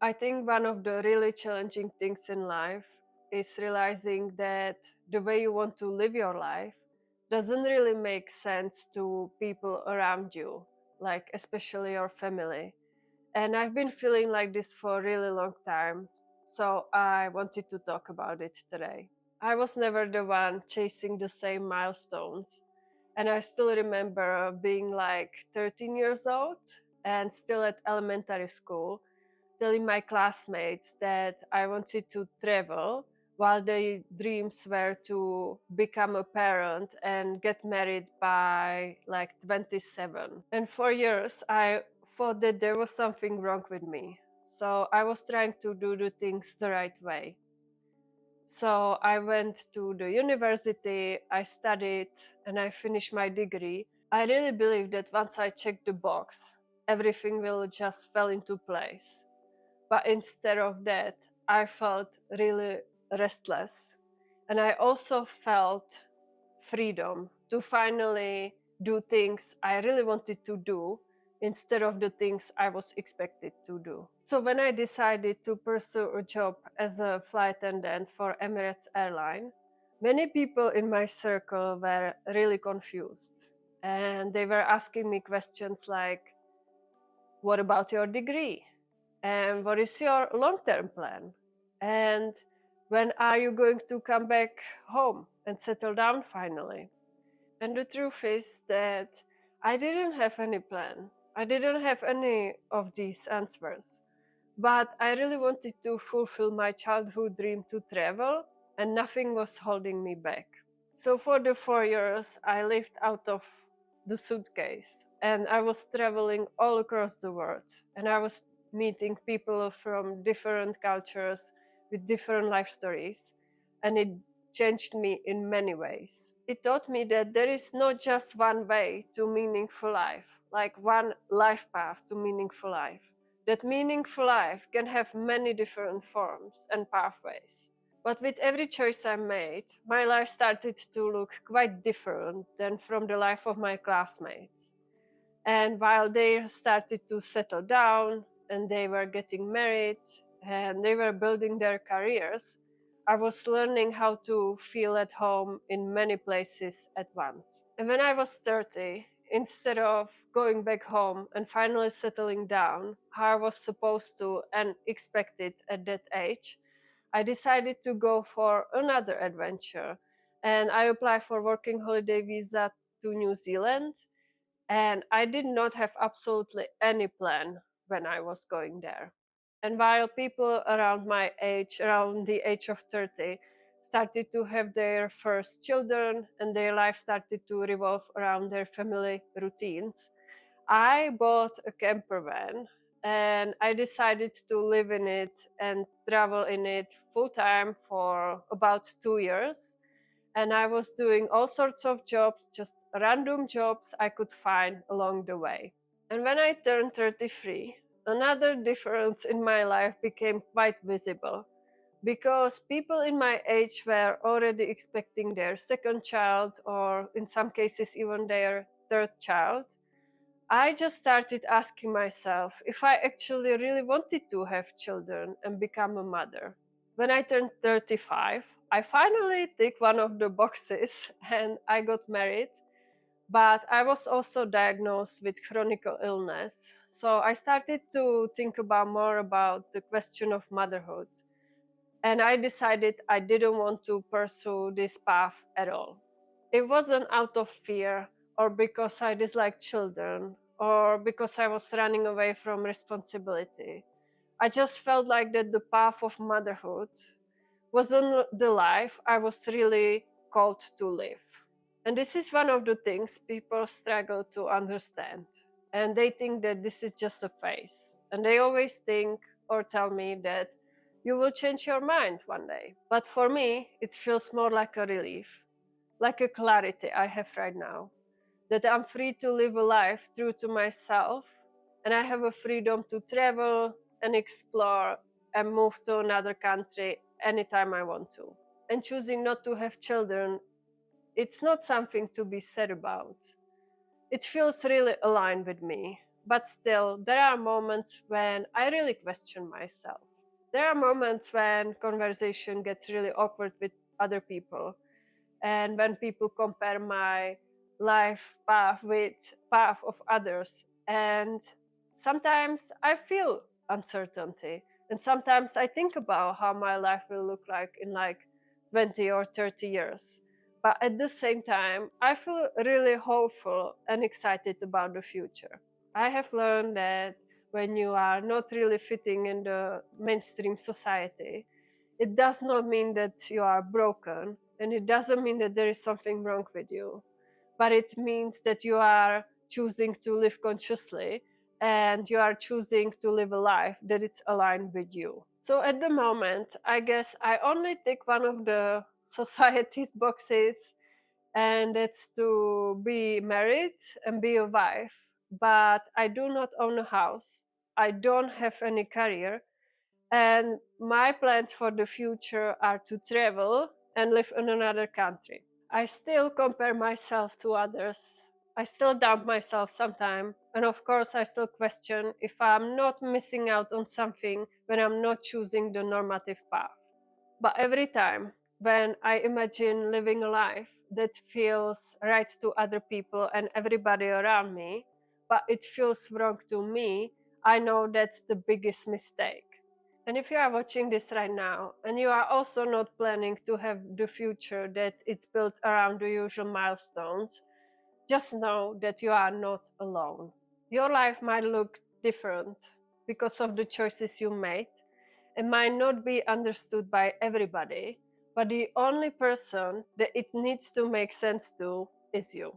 I think one of the really challenging things in life is realizing that the way you want to live your life doesn't really make sense to people around you, like especially your family. And I've been feeling like this for a really long time, so I wanted to talk about it today. I was never the one chasing the same milestones, and I still remember being like 13 years old and still at elementary school telling my classmates that I wanted to travel while their dreams were to become a parent and get married by like 27. And for years, I thought that there was something wrong with me. So I was trying to do the things the right way. So I went to the university, I studied, and I finished my degree. I really believe that once I check the box, everything will just fall into place. But instead of that, I felt really restless. And I also felt freedom to finally do things I really wanted to do instead of the things I was expected to do. So when I decided to pursue a job as a flight attendant for Emirates Airline, many people in my circle were really confused. And they were asking me questions like, what about your degree? And what is your long-term plan? And when are you going to come back home and settle down finally? And the truth is that I didn't have any plan. I didn't have any of these answers. But I really wanted to fulfill my childhood dream to travel, and nothing was holding me back. So for the 4 years, I lived out of the suitcase and I was traveling all across the world. And I was meeting people from different cultures with different life stories. And it changed me in many ways. It taught me that there is not just one way to meaningful life, like one life path to meaningful life. That meaningful life can have many different forms and pathways. But with every choice I made, my life started to look quite different than from the life of my classmates. And while they started to settle down and they were getting married and they were building their careers, I was learning how to feel at home in many places at once. And when I was 30, instead of going back home and finally settling down, how I was supposed to and expected at that age, I decided to go for another adventure. And I applied for working holiday visa to New Zealand, and I did not have absolutely any plan when I was going there. And while people around my age, around the age of 30, started to have their first children and their life started to revolve around their family routines, I bought a camper van and I decided to live in it and travel in it full time for about 2 years. And I was doing all sorts of jobs, just random jobs I could find along the way. And when I turned 33, another difference in my life became quite visible because people in my age were already expecting their second child, or in some cases, even their third child. I just started asking myself if I actually really wanted to have children and become a mother. When I turned 35, I finally ticked one of the boxes and I got married, but I was also diagnosed with chronic illness. So I started to think about more about the question of motherhood. And I decided I didn't want to pursue this path at all. It wasn't out of fear or because I disliked children or because I was running away from responsibility. I just felt like that the path of motherhood wasn't the life I was really called to live. And this is one of the things people struggle to understand. And they think that this is just a phase. And they always think or tell me that you will change your mind one day. But for me, it feels more like a relief, like a clarity I have right now, that I'm free to live a life true to myself and I have a freedom to travel and explore and move to another country anytime I want to. And choosing not to have children, it's not something to be sad about. It feels really aligned with me But still, there are moments when I really question myself. There are moments when conversation gets really awkward with other people, and when people compare my life path with path of others. And sometimes I feel uncertainty, and sometimes I think about how my life will look like in like 20 or 30 years. But at the same time, I feel really hopeful and excited about the future. I have learned that when you are not really fitting in the mainstream society, it does not mean that you are broken, and it doesn't mean that there is something wrong with you, but it means that you are choosing to live consciously, and you are choosing to live a life that is aligned with you. So at the moment, I guess I only tick one of the society's boxes, and it's to be married and be a wife. But I do not own a house. I don't have any career, and my plans for the future are to travel and live in another country. I still compare myself to others. I still doubt myself sometimes. And of course, I still question if I'm not missing out on something when I'm not choosing the normative path. But every time when I imagine living a life that feels right to other people and everybody around me, but it feels wrong to me, I know that's the biggest mistake. And if you are watching this right now and you are also not planning to have the future that it's built around the usual milestones, just know that you are not alone. Your life might look different because of the choices you made. It might not be understood by everybody, but the only person that it needs to make sense to is you.